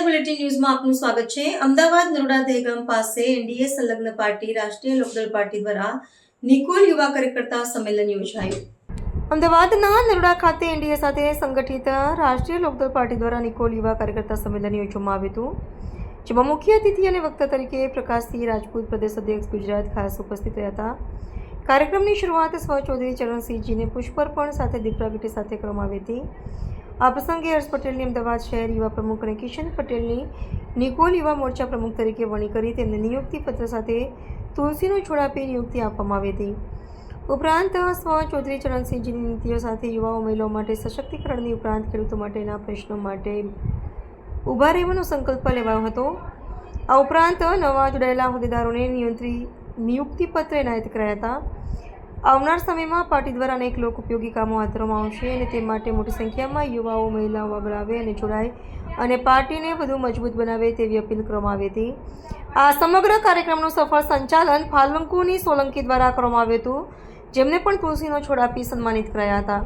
Bulletin ન્યૂઝમાં આપનું સ્વાગત છે। અમદાવાદ નરોડા દહેગામ પાસે એનડીએ સંલગ્ન પાર્ટી રાષ્ટ્રીય લોકદળ પાર્ટી દ્વારા નિકોલ યુવા કાર્યકર્તા સંમેલન યોજાયું। અમદાવાદના નરોડા ખાતે એનડીએ સાથે સંગઠિત રાષ્ટ્રીય લોકદળ પાર્ટી દ્વારા નિકોલ યુવા કાર્યકર્તા સંમેલન યોજવામાં આવ્યું હતું, જેમાં મુખ્ય અતિથિ અને વક્તા તરીકે પ્રકાશસિંહ રાજપૂત પ્રદેશ અધ્યક્ષ ગુજરાત ખાસ ઉપસ્થિત રહ્યા હતા। કાર્યક્રમની શરૂઆત સ્વ ચૌધરી ચરણસિંહજીને પુષ્પાર્પણ સાથે દીપ પ્રાગટ્ય સાથે કરવામાં આવી હતી। આ પ્રસંગે હર્ષ પટેલની અમદાવાદ શહેર યુવા પ્રમુખ અને કિશન પટેલની નિકોલ યુવા મોરચા પ્રમુખ તરીકે વરણી કરી તેમને નિયુક્તિ પત્ર સાથે તુલસીનો છોડ આપી નિયુક્તિ આપવામાં આવી હતી। ઉપરાંત સ્વ ચૌધરી ચરણસિંહજીની નીતિઓ સાથે યુવાઓ મહિલાઓ માટે સશક્તિકરણની ઉપરાંત ખેડૂતો માટેના પ્રશ્નો માટે ઊભા રહેવાનો સંકલ્પ લેવાયો હતો। આ ઉપરાંત નવા જોડાયેલા હોદ્દેદારોને નિયુક્તિ પત્ર એનાયત કરાયા હતા। આવનાર સમયમાં પાર્ટી દ્વારા અનેક લોક ઉપયોગી કામો હાથ ધરવામાં આવશે અને તે માટે મોટી સંખ્યામાં યુવાઓ મહિલાઓ આગળ આવે અને જોડાય અને પાર્ટીને વધુ મજબૂત બનાવે તેવી અપીલ કરવામાં આવી હતી। આ સમગ્ર કાર્યક્રમનું સફળ સંચાલન ફાલ્ગુની સોલંકી દ્વારા કરવામાં આવ્યું હતું, જેમને પણ તુલસીનો છોડ આપી સન્માનિત કરાયા હતા।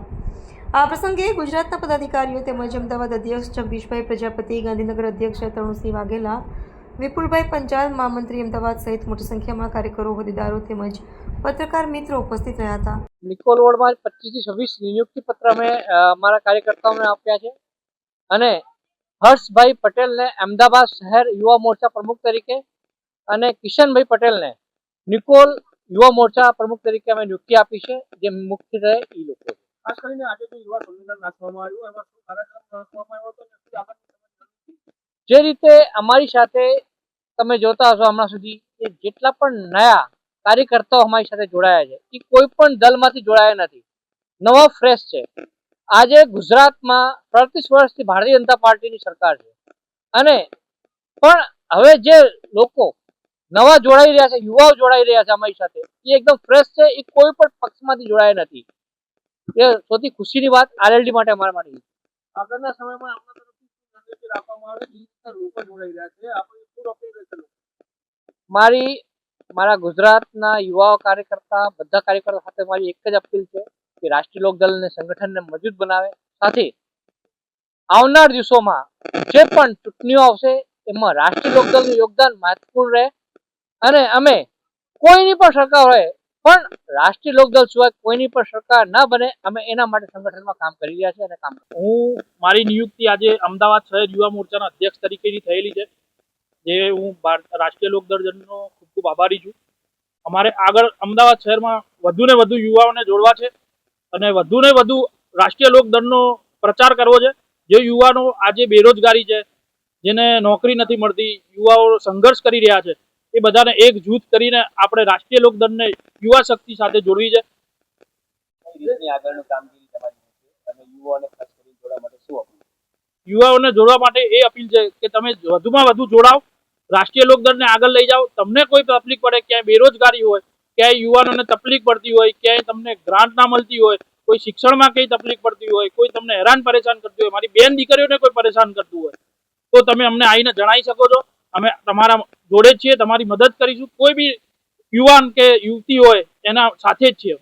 આ પ્રસંગે ગુજરાતના પદાધિકારીઓ તેમજ અમદાવાદ અધ્યક્ષ જગદીશભાઈ પ્રજાપતિ, ગાંધીનગર અધ્યક્ષ તરુણસિંહ વાઘેલા, વિપુલભાઈ પંચાલ, મહામંત્રી અમદાવાદ સહિત મોટી સંખ્યામાં કાર્યકરો, હોદ્દેદારો તેમજ પત્રકાર મિત્રો ઉપસ્થિત રહ્યા હતા। નિકોલ વોર્ડમાં 25 થી 26 નિયુક્તિ પત્ર અમે અમારા કાર્યકર્તાઓને આપ્યા છે અને હર્ષભાઈ પટેલને અમદાવાદ શહેર યુવા મોરચા પ્રમુખ તરીકે અને કિશનભાઈ પટેલને નિકોલ યુવા મોરચા પ્રમુખ તરીકે અમે નિયુક્તિ આપી છે, જે મુખ્ય રહે એ લોકો। ખાસ કરીને આજે જે યુવા સંમેલન રાખવામાં આવ્યું એમાં શું કાર્યક્રમ રાખવામાં આવ્યો હતો? જે રીતે અમારી સાથે તમે જોતા હશો હમણાં સુધી જેટલા પણ નયા કાર્યકર્તાઓ અમારી સાથે જોડાયા છે એ કોઈ પણ દલમાંથી જોડાયા નથી, નવા ફ્રેશ છે। આજે ગુજરાતમાં 35 વર્ષથી ભારતીય જનતા પાર્ટીની સરકાર છે અને પણ હવે જે લોકો નવા જોડાઈ રહ્યા છે, યુવાઓ જોડાઈ રહ્યા છે અમારી સાથે, એ એકદમ ફ્રેશ છે, એ કોઈ પણ પક્ષમાંથી જોડાયા નથી। એ સૌથી ખુશીની વાત આરએલડી માટે અમારા માટે। આગળના સમયમાં આપણા તરફથી રાખવામાં આવે લોકો જોડાઈ રહ્યા છે, આપણે શું અપીલ કરશો? મારા ગુજરાતના યુવા કાર્યકર્તા બધા કાર્યકર્તા સાથે મારી એક જ અપીલ છે કે રાષ્ટ્રીય લોકદળને સંગઠનને મજબૂત બનાવે, સાથે આવનાર દિવસોમાં જે પણ ચૂંટણીઓ આવશે એમાં રાષ્ટ્રીય લોકદળનું યોગદાન મહત્વપૂર્ણ રહે અને અમે કોઈની પણ સરકાર હોય પણ રાષ્ટ્રીય લોકદળ સિવાય કોઈની પણ સરકાર ના બને, અમે એના માટે સંગઠનમાં કામ કરી રહ્યા છીએ અને કામ હું મારી નિયુક્તિ આજે અમદાવાદ શહેર યુવા મોરચાના અધ્યક્ષ તરીકેની થયેલી છે, જે હું રાષ્ટ્રીય લોકદળનો ખૂબ ખૂબ આભારી છું। અમારે આગળ અમદાવાદ શહેરમાં વધુને વધુ યુવાઓને જોડવા છે અને વધુને વધુ રાષ્ટ્રીય લોકદળનો પ્રચાર કરવો છે। જે યુવાનો આજે બેરોજગારી છે, જેને નોકરી નથી મળતી, યુવાઓ સંઘર્ષ કરી રહ્યા છે, એ બધાને એક જૂથ કરીને આપણે રાષ્ટ્રીય લોકદળને યુવા શક્તિ સાથે જોડવી છે। યુવાઓને જોડવા માટે એ અપીલ છે કે તમે વધુમાં વધુ જોડાઓ, રાષ્ટ્રીય લોકદળને આગળ લઈ જાઓ। તમને કોઈ તકલીફ પડે, ક્યાંય બેરોજગારી હોય, ક્યાંય યુવાનોને તકલીફ પડતી હોય, ક્યાંય તમને ગ્રાન્ટ ના મળતી હોય, કોઈ શિક્ષણમાં કઈ તકલીફ પડતી હોય, કોઈ તમને હેરાન પરેશાન કરતી હોય, મારી બેન દીકરીઓને કોઈ પરેશાન કરતું હોય તો તમે અમને આવીને જણાવી શકો છો। અમે તમારા જોડે જ છીએ, તમારી મદદ કરીશું। કોઈ બી યુવાન કે યુવતી હોય એના સાથે જ છીએ।